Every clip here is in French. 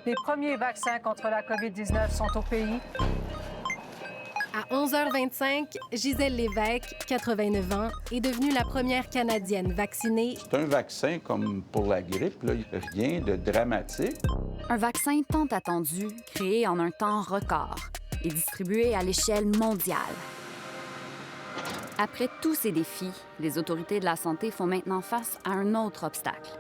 Les premiers vaccins contre la COVID-19 sont au pays. À 11h25, Gisèle Lévesque, 89 ans, est devenue la première Canadienne vaccinée. C'est un vaccin comme pour la grippe, là. Rien de dramatique. Un vaccin tant attendu, créé en un temps record et distribué à l'échelle mondiale. Après tous ces défis, les autorités de la santé font maintenant face à un autre obstacle.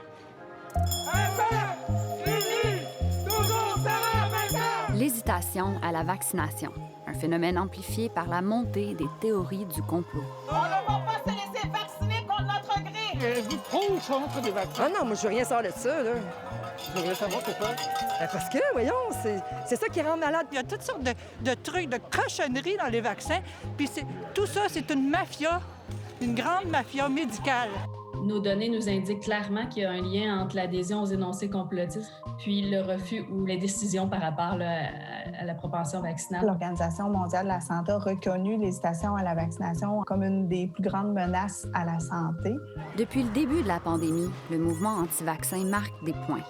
L'hésitation à la vaccination, un phénomène amplifié par la montée des théories du complot. On ne va pas se laisser vacciner contre notre gré! Êtes-vous pro ou contre des vaccins? Ah non, moi, je veux rien savoir de ça, là. Je voudrais savoir pourquoi. Parce que, voyons, c'est ça qui rend malade. Il y a toutes sortes de trucs, de cochonneries dans les vaccins. Puis tout ça, c'est une mafia, une grande mafia médicale. Nos données nous indiquent clairement qu'il y a un lien entre l'adhésion aux énoncés complotistes puis le refus ou les décisions par rapport là, à la propension vaccinale. L'Organisation mondiale de la santé a reconnu l'hésitation à la vaccination comme une des plus grandes menaces à la santé. Depuis le début de la pandémie, le mouvement anti-vaccin marque des points.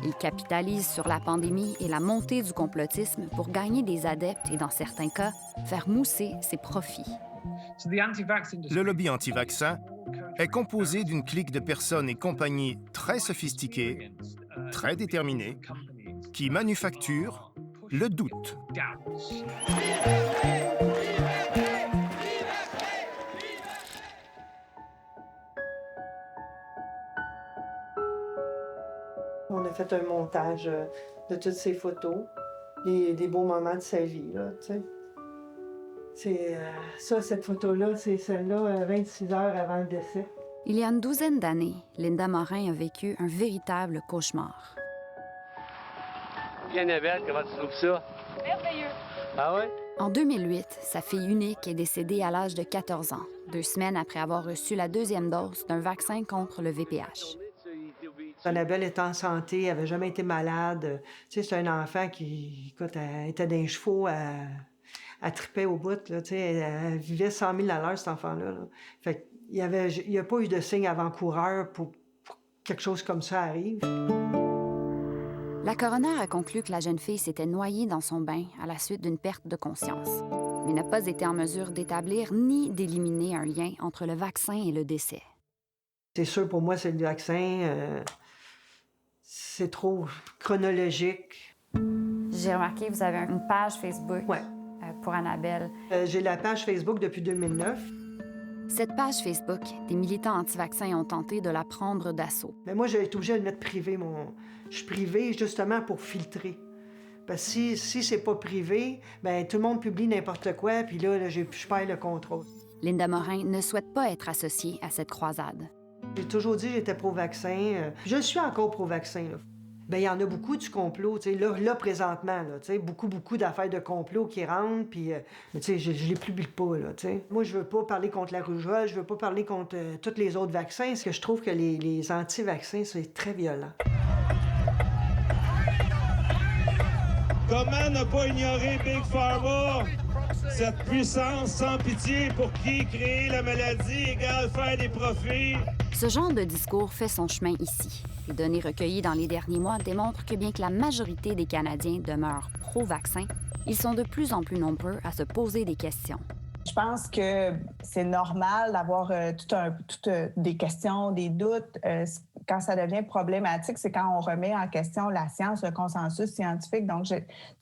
Il capitalise sur la pandémie et la montée du complotisme pour gagner des adeptes et, dans certains cas, faire mousser ses profits. Le lobby anti-vaccin est composé d'une clique de personnes et compagnies très sophistiquées, très déterminées, qui manufacturent le doute. On a fait un montage de toutes ces photos, des beaux moments de sa vie, là, tu sais. C'est cette photo-là, c'est celle-là, 26 heures avant le décès. Il y a une douzaine d'années, Linda Morin a vécu un véritable cauchemar. Bien, Annabelle, comment tu trouves ça? Merveilleux! Ah ouais? En 2008, sa fille unique est décédée à l'âge de 14 ans, 2 semaines après avoir reçu la 2e dose d'un vaccin contre le VPH. Annabelle était en santé, elle n'avait jamais été malade. Tu sais, c'est un enfant qui, écoute, elle était dans les chevaux, elle tripait au bout, là, tu sais, elle vivait 100 000 à l'heure, cet enfant-là. Là. Fait qu'il n'y a pas eu de signe avant-coureur pour quelque chose comme ça arrive. La coroner a conclu que la jeune fille s'était noyée dans son bain à la suite d'une perte de conscience, mais n'a pas été en mesure d'établir ni d'éliminer un lien entre le vaccin et le décès. C'est sûr, pour moi, c'est le vaccin. C'est trop chronologique. J'ai remarqué que vous avez une page Facebook pour Annabelle. J'ai la page Facebook depuis 2009. Cette page Facebook, des militants anti-vaccins ont tenté de la prendre d'assaut. Mais moi, j'ai été obligée de le mettre privé. Je suis privée justement pour filtrer. Parce que si c'est pas privé, bien, tout le monde publie n'importe quoi, puis là je perds le contrôle. Linda Morin ne souhaite pas être associée à cette croisade. J'ai toujours dit que j'étais pro-vaccin. Je suis encore pro-vaccin. Bien, il y en a beaucoup du complot, tu sais, là présentement, là, tu sais, beaucoup d'affaires de complot qui rentrent, puis, tu sais, je les publie pas, là, tu sais. Moi, je veux pas parler contre la rougeole, je veux pas parler contre tous les autres vaccins, parce que je trouve que les anti-vaccins, c'est très violent. Comment ne pas ignorer Big Pharma? Cette puissance sans pitié pour qui créer la maladie égale faire des profits. Ce genre de discours fait son chemin ici. Les données recueillies dans les derniers mois démontrent que bien que la majorité des Canadiens demeurent pro-vaccin, ils sont de plus en plus nombreux à se poser des questions. Je pense que c'est normal d'avoir toutes des questions, des doutes. Quand ça devient problématique, c'est quand on remet en question la science, le consensus scientifique. Donc,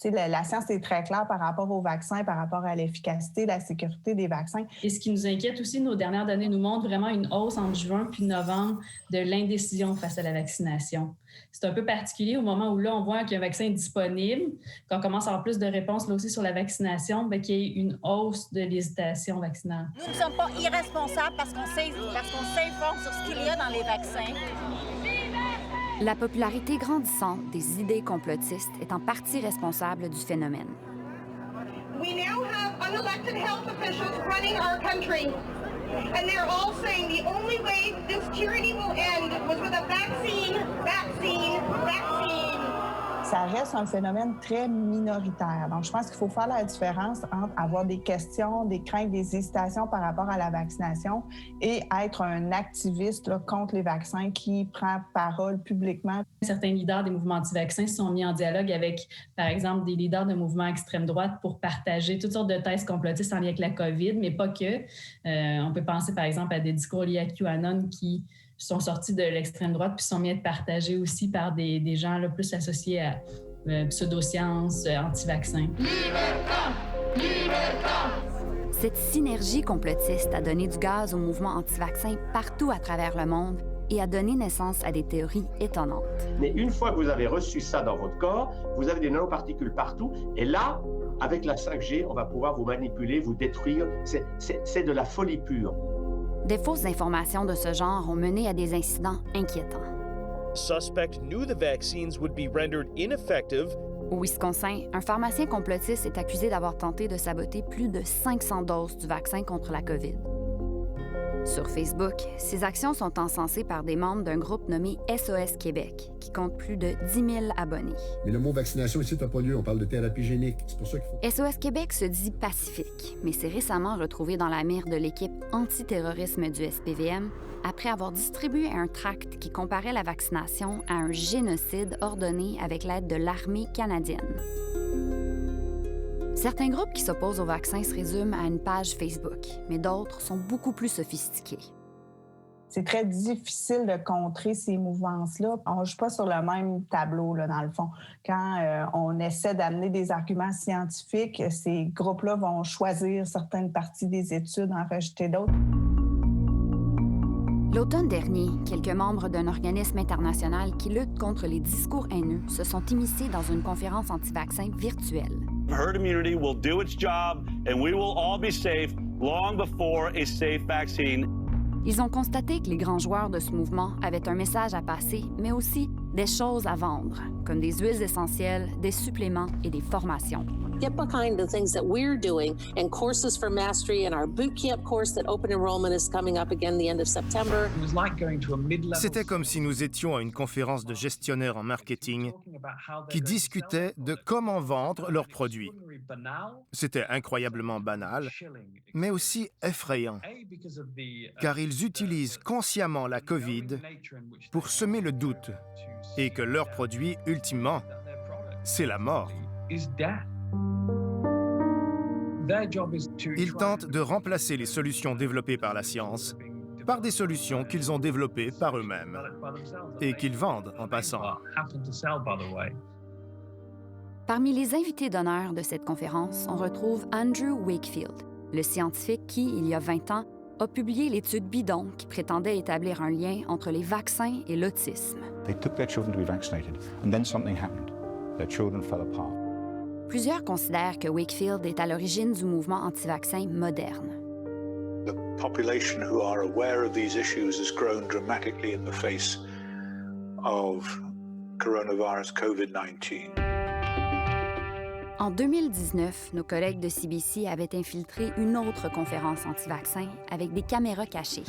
la science est très claire par rapport aux vaccins, par rapport à l'efficacité, la sécurité des vaccins. Et ce qui nous inquiète aussi, nos dernières données nous montrent vraiment une hausse entre juin puis novembre de l'indécision face à la vaccination. C'est un peu particulier au moment où là, on voit qu'il y a un vaccin disponible, qu'on commence à avoir plus de réponses là aussi sur la vaccination, bien, qu'il y ait une hausse de l'hésitation vaccinale. Nous ne sommes pas irresponsables parce qu'on s'informe sur ce qu'il y a dans les vaccins. La popularité grandissante des idées complotistes est en partie responsable du phénomène. We now have unelected health officials running our country. And they're all saying the only way this tyranny will end was with a vaccine. ça reste un phénomène très minoritaire. Donc, je pense qu'il faut faire la différence entre avoir des questions, des craintes, des hésitations par rapport à la vaccination et être un activiste là, contre les vaccins qui prend parole publiquement. Certains leaders des mouvements anti-vaccins se sont mis en dialogue avec, par exemple, des leaders de mouvements extrême droite pour partager toutes sortes de thèses complotistes en lien avec la COVID, mais pas que. On peut penser, par exemple, à des discours liés à QAnon qui sont sortis de l'extrême droite puis sont mis à être partagés aussi par des gens là, plus associés à pseudo-sciences, anti-vaccins. Cette synergie complotiste a donné du gaz au mouvement anti-vaccin partout à travers le monde et a donné naissance à des théories étonnantes. Mais une fois que vous avez reçu ça dans votre corps, vous avez des nanoparticules partout. Et là, avec la 5G, on va pouvoir vous manipuler, vous détruire. C'est de la folie pure. Des fausses informations de ce genre ont mené à des incidents inquiétants. Suspect knew the vaccines would be rendered ineffective. Au Wisconsin, un pharmacien complotiste est accusé d'avoir tenté de saboter plus de 500 doses du vaccin contre la COVID. Sur Facebook, ces actions sont encensées par des membres d'un groupe nommé SOS Québec, qui compte plus de 10 000 abonnés. Mais le mot vaccination ici n'a pas lieu, on parle de thérapie génique. C'est pour ça qu'il faut... SOS Québec se dit pacifique, mais s'est récemment retrouvé dans la mire de l'équipe antiterrorisme du SPVM après avoir distribué un tract qui comparait la vaccination à un génocide ordonné avec l'aide de l'armée canadienne. Certains groupes qui s'opposent au vaccin se résument à une page Facebook, mais d'autres sont beaucoup plus sophistiqués. C'est très difficile de contrer ces mouvances-là. On ne joue pas sur le même tableau, là, dans le fond. Quand on essaie d'amener des arguments scientifiques, ces groupes-là vont choisir certaines parties des études, en rejeter d'autres. L'automne dernier, quelques membres d'un organisme international qui lutte contre les discours haineux se sont immiscés dans une conférence anti-vaccin virtuelle. Herd immunity will do its job and we will all be safe long before a safe vaccine. Ils ont constaté que les grands joueurs de ce mouvement avaient un message à passer, mais aussi des choses à vendre, comme des huiles essentielles, des suppléments et des formations. Get behind the things that we're doing and courses for mastery and our boot camp course that open enrollment is coming up again the end of September. C'était comme si nous étions à une conférence de gestionnaires en marketing qui discutaient de comment vendre leurs produits. C'était incroyablement banal, mais aussi effrayant, car ils utilisent consciemment la COVID pour semer le doute et que leur produit, ultimement, c'est la mort. Ils tentent de remplacer les solutions développées par la science par des solutions qu'ils ont développées par eux-mêmes et qu'ils vendent en passant. Parmi les invités d'honneur de cette conférence, on retrouve Andrew Wakefield, le scientifique qui, il y a 20 ans, a publié l'étude bidon qui prétendait établir un lien entre les vaccins et l'autisme. They took their children to be vaccinated, and then something happened. Their children fell apart. Plusieurs considèrent que Wakefield est à l'origine du mouvement anti-vaccin moderne. The population who are aware of these issues has grown dramatically in the face of coronavirus COVID-19. En 2019, nos collègues de CBC avaient infiltré une autre conférence anti-vaccin avec des caméras cachées.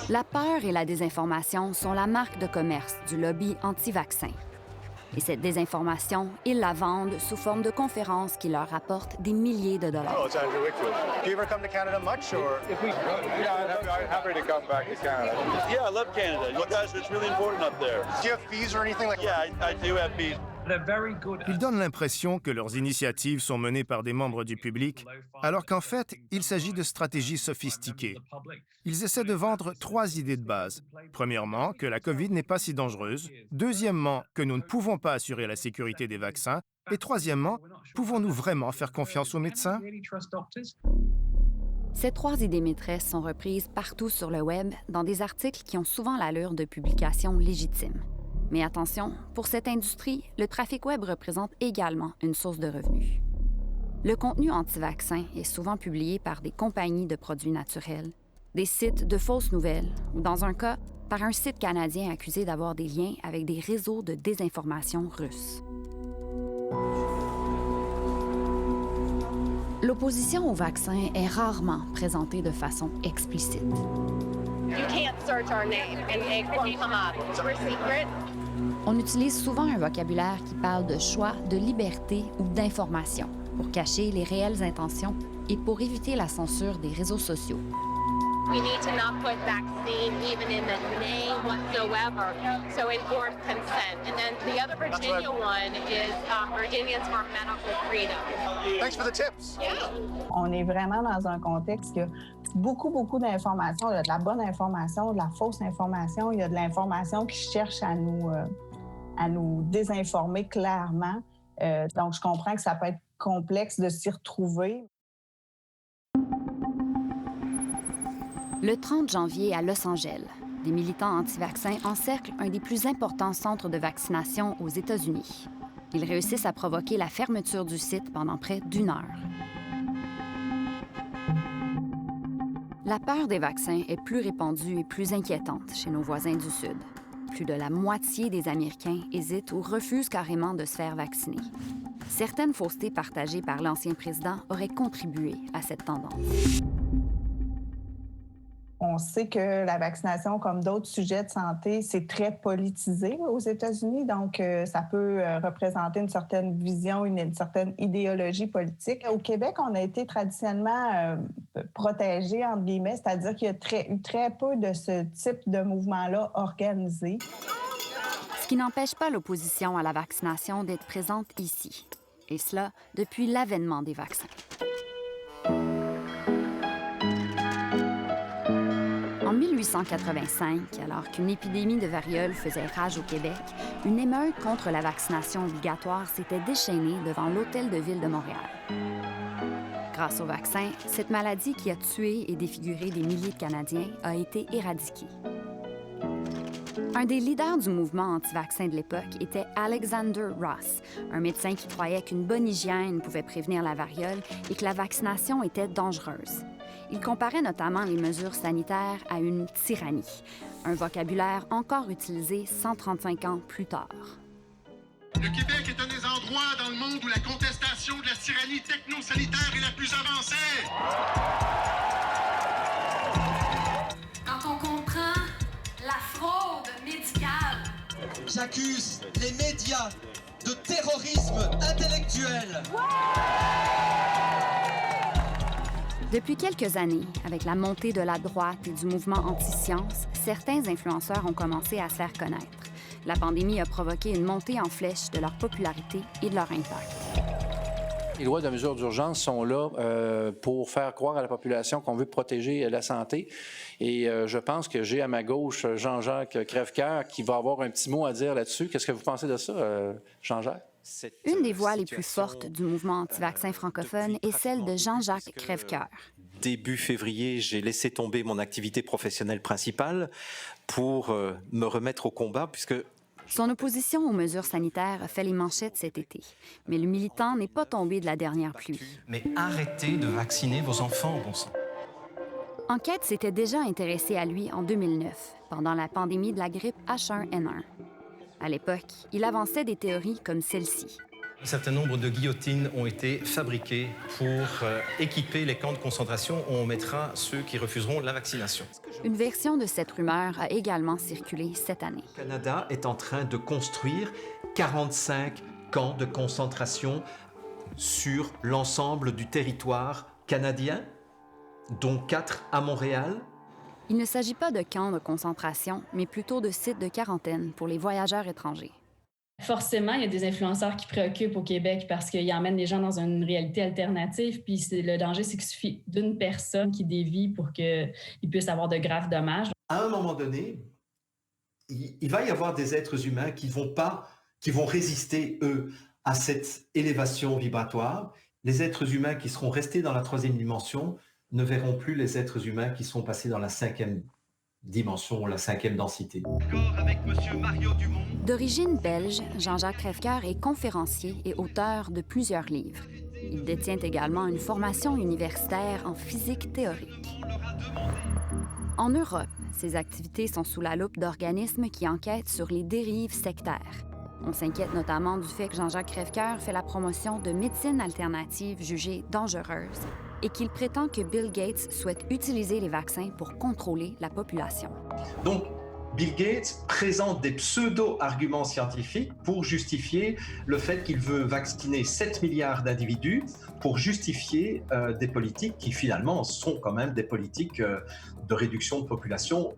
La peur et la désinformation sont la marque de commerce du lobby anti-vaccin. Et cette désinformation, ils la vendent sous forme de conférences qui leur rapportent des milliers de dollars. Oh, it's Andrew Wakefield. Do you ever come to Canada much, or? Yeah, I'm happy to come back to Canada. Yeah, I love Canada. You guys, it's really important up there. Do you have fees or anything like that? Yeah, I do have fees. Ils donnent l'impression que leurs initiatives sont menées par des membres du public, alors qu'en fait, il s'agit de stratégies sophistiquées. Ils essaient de vendre 3 idées de base. Premièrement, que la COVID n'est pas si dangereuse. Deuxièmement, que nous ne pouvons pas assurer la sécurité des vaccins. Et troisièmement, pouvons-nous vraiment faire confiance aux médecins? Ces 3 idées maîtresses sont reprises partout sur le web dans des articles qui ont souvent l'allure de publications légitimes. Mais attention, pour cette industrie, le trafic web représente également une source de revenus. Le contenu anti-vaccin est souvent publié par des compagnies de produits naturels, des sites de fausses nouvelles ou, dans un cas, par un site canadien accusé d'avoir des liens avec des réseaux de désinformation russes. L'opposition au vaccin est rarement présentée de façon explicite. You can't search our name and it won't come up. We're secret. On utilise souvent un vocabulaire qui parle de choix, de liberté ou d'information pour cacher les réelles intentions et pour éviter la censure des réseaux sociaux. We need to not put vaccine even in the name whatsoever. So informed consent. And then the other Virginia one is Virginians for Medical Freedom. Thanks for the tips. Yeah. On est vraiment dans un contexte qui a beaucoup d'informations. Il y a de la bonne information, de la fausse information. Il y a de l'information qui cherche à nous désinformer clairement. Donc, je comprends que ça peut être complexe de s'y retrouver. Le 30 janvier, à Los Angeles, des militants anti-vaccins encerclent un des plus importants centres de vaccination aux États-Unis. Ils réussissent à provoquer la fermeture du site pendant près d'1 heure. La peur des vaccins est plus répandue et plus inquiétante chez nos voisins du Sud. Plus de la moitié des Américains hésitent ou refusent carrément de se faire vacciner. Certaines faussetés partagées par l'ancien président auraient contribué à cette tendance. On sait que la vaccination, comme d'autres sujets de santé, c'est très politisé aux États-Unis. Donc, ça peut représenter une certaine vision, une certaine idéologie politique. Au Québec, on a été traditionnellement protégés, entre guillemets, c'est-à-dire qu'il y a eu très peu de ce type de mouvement-là organisé. Ce qui n'empêche pas l'opposition à la vaccination d'être présente ici. Et cela depuis l'avènement des vaccins. En 1885, alors qu'une épidémie de variole faisait rage au Québec, une émeute contre la vaccination obligatoire s'était déchaînée devant l'Hôtel de Ville de Montréal. Grâce au vaccin, cette maladie qui a tué et défiguré des milliers de Canadiens a été éradiquée. Un des leaders du mouvement anti-vaccin de l'époque était Alexander Ross, un médecin qui croyait qu'une bonne hygiène pouvait prévenir la variole et que la vaccination était dangereuse. Il comparait notamment les mesures sanitaires à une tyrannie, un vocabulaire encore utilisé 135 ans plus tard. Le Québec est un des endroits dans le monde où la contestation de la tyrannie techno-sanitaire est la plus avancée. Quand on comprend la fraude médicale. J'accuse les médias de terrorisme intellectuel. Depuis quelques années, avec la montée de la droite et du mouvement anti-science, certains influenceurs ont commencé à se faire connaître. La pandémie a provoqué une montée en flèche de leur popularité et de leur impact. Les lois de mesures d'urgence sont là pour faire croire à la population qu'on veut protéger la santé. Et je pense que j'ai à ma gauche Jean-Jacques Crèvecoeur qui va avoir un petit mot à dire là-dessus. Qu'est-ce que vous pensez de ça, Jean-Jacques? Une des voix les plus fortes du mouvement anti-vaccin francophone est celle de Jean-Jacques Crèvecoeur. Début février, j'ai laissé tomber mon activité professionnelle principale pour me remettre au combat, puisque... Son opposition aux mesures sanitaires a fait les manchettes cet été. Mais le militant n'est pas tombé de la dernière pluie. Mais arrêtez de vacciner vos enfants, bon sang. Enquête s'était déjà intéressée à lui en 2009, pendant la pandémie de la grippe H1N1. À l'époque, il avançait des théories comme celle-ci. Un certain nombre de guillotines ont été fabriquées pour équiper les camps de concentration où on mettra ceux qui refuseront la vaccination. Une version de cette rumeur a également circulé cette année. Le Canada est en train de construire 45 camps de concentration sur l'ensemble du territoire canadien, dont 4 à Montréal. Il ne s'agit pas de camps de concentration, mais plutôt de sites de quarantaine pour les voyageurs étrangers. Forcément, il y a des influenceurs qui préoccupent au Québec parce qu'ils emmènent les gens dans une réalité alternative. Puis le danger, c'est qu'il suffit d'une personne qui dévie pour qu'il puisse avoir de graves dommages. À un moment donné, il va y avoir des êtres humains qui vont résister, eux, à cette élévation vibratoire. Les êtres humains qui seront restés dans la 3e dimension ne verront plus les êtres humains qui sont passés dans la 5e dimension, la 5e densité. Avec Monsieur Mario Dumont. D'origine belge, Jean-Jacques Crèvecoeur est conférencier et auteur de plusieurs livres. Il détient également une formation universitaire en physique théorique. En Europe, ses activités sont sous la loupe d'organismes qui enquêtent sur les dérives sectaires. On s'inquiète notamment du fait que Jean-Jacques Crèvecoeur fait la promotion de médecines alternatives jugées dangereuses et qu'il prétend que Bill Gates souhaite utiliser les vaccins pour contrôler la population. Donc, Bill Gates présente des pseudo-arguments scientifiques pour justifier le fait qu'il veut vacciner 7 milliards d'individus pour justifier des politiques qui finalement sont quand même des politiques de réduction de population.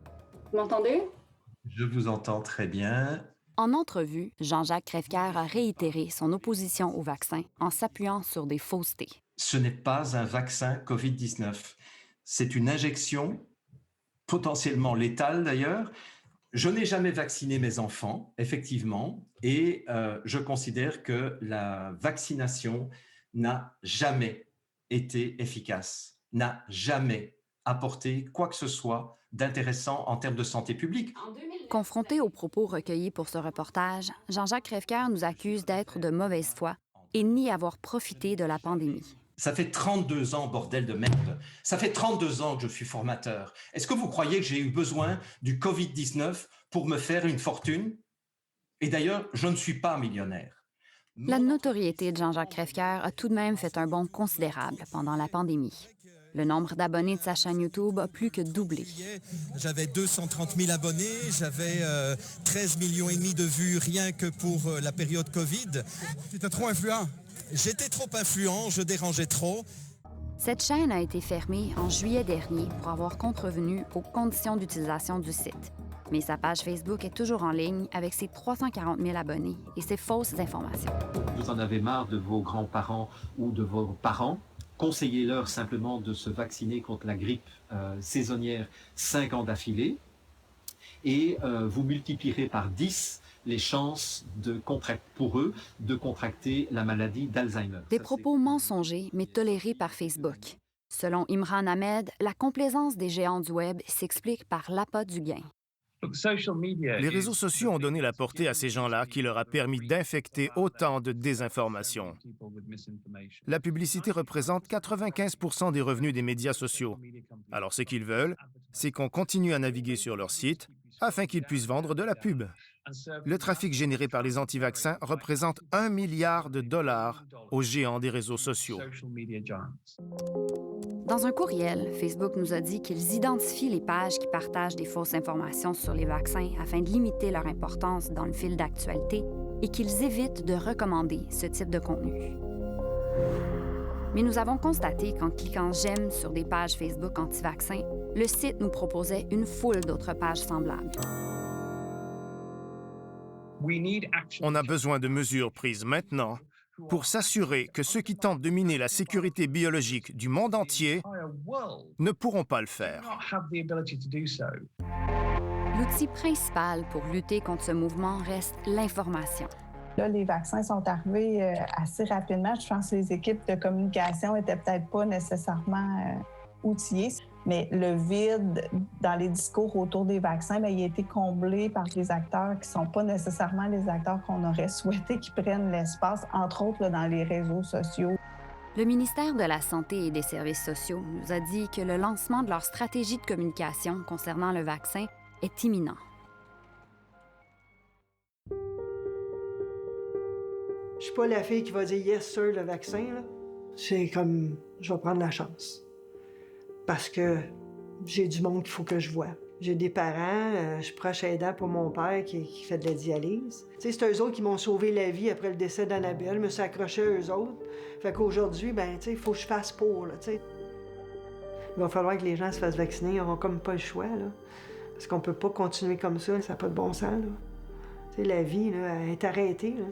Vous m'entendez? Je vous entends très bien. En entrevue, Jean-Jacques Crèvecoeur a réitéré son opposition au vaccin en s'appuyant sur des faussetés. Ce n'est pas un vaccin COVID-19. C'est une injection potentiellement létale d'ailleurs. Je n'ai jamais vacciné mes enfants, effectivement, et je considère que la vaccination n'a jamais été efficace, n'a jamais apporté quoi que ce soit d'intéressant en termes de santé publique. Confronté aux propos recueillis pour ce reportage, Jean-Jacques Crèvecoeur nous accuse d'être de mauvaise foi et nie avoir profité de la pandémie. Ça fait 32 ans, bordel de merde. Ça fait 32 ans que je suis formateur. Est-ce que vous croyez que j'ai eu besoin du COVID-19 pour me faire une fortune? Et d'ailleurs, je ne suis pas millionnaire. La notoriété de Jean-Jacques Crèvecoeur a tout de même fait un bond considérable pendant la pandémie. Le nombre d'abonnés de sa chaîne YouTube a plus que doublé. J'avais 230 000 abonnés, j'avais 13 millions et demi de vues rien que pour la période Covid. Tu étais trop influent? J'étais trop influent, je dérangeais trop. Cette chaîne a été fermée en juillet dernier pour avoir contrevenu aux conditions d'utilisation du site. Mais sa page Facebook est toujours en ligne avec ses 340 000 abonnés et ses fausses informations. Vous en avez marre de vos grands-parents ou de vos parents? Conseillez-leur simplement de se vacciner contre la grippe saisonnière 5 ans d'affilée et vous multiplierez par 10 les chances pour eux de contracter la maladie d'Alzheimer. Des propos mensongers mais tolérés par Facebook. Selon Imran Ahmed, la complaisance des géants du Web s'explique par l'appât du gain. Les réseaux sociaux ont donné la portée à ces gens-là qui leur a permis d'infecter autant de désinformation. La publicité représente 95% des revenus des médias sociaux. Alors ce qu'ils veulent, c'est qu'on continue à naviguer sur leur site afin qu'ils puissent vendre de la pub. Le trafic généré par les anti-vaccins représente $1 milliard aux géants des réseaux sociaux. Dans un courriel, Facebook nous a dit qu'ils identifient les pages qui partagent des fausses informations sur les vaccins afin de limiter leur importance dans le fil d'actualité et qu'ils évitent de recommander ce type de contenu. Mais nous avons constaté qu'en cliquant « J'aime » sur des pages Facebook anti-vaccins, le site nous proposait une foule d'autres pages semblables. On a besoin de mesures prises maintenant pour s'assurer que ceux qui tentent de miner la sécurité biologique du monde entier ne pourront pas le faire. L'outil principal pour lutter contre ce mouvement reste l'information. Là, les vaccins sont arrivés assez rapidement. Je pense que les équipes de communication n'étaient peut-être pas nécessairement outillées. Mais le vide dans les discours autour des vaccins, bien, il a été comblé par des acteurs qui ne sont pas nécessairement les acteurs qu'on aurait souhaité qu'ils prennent l'espace, entre autres là, dans les réseaux sociaux. Le ministère de la Santé et des Services sociaux nous a dit que le lancement de leur stratégie de communication concernant le vaccin est imminent. Je suis pas la fille qui va dire « yes, sir » le vaccin. C'est comme « je vais prendre la chance ». Parce que j'ai du monde qu'il faut que je vois. J'ai des parents, je suis proche aidant pour mon père qui fait de la dialyse. Tu sais, c'est eux autres qui m'ont sauvé la vie après le décès d'Annabelle. Je me suis accrochée à eux autres. Fait qu'aujourd'hui, ben, tu sais, il faut que je fasse pour, là, tu sais. Il va falloir que les gens se fassent vacciner. Ils n'auront comme pas le choix, là. Parce qu'on peut pas continuer comme ça. Ça n'a pas de bon sens, là. Tu sais, la vie, là, elle est arrêtée, là.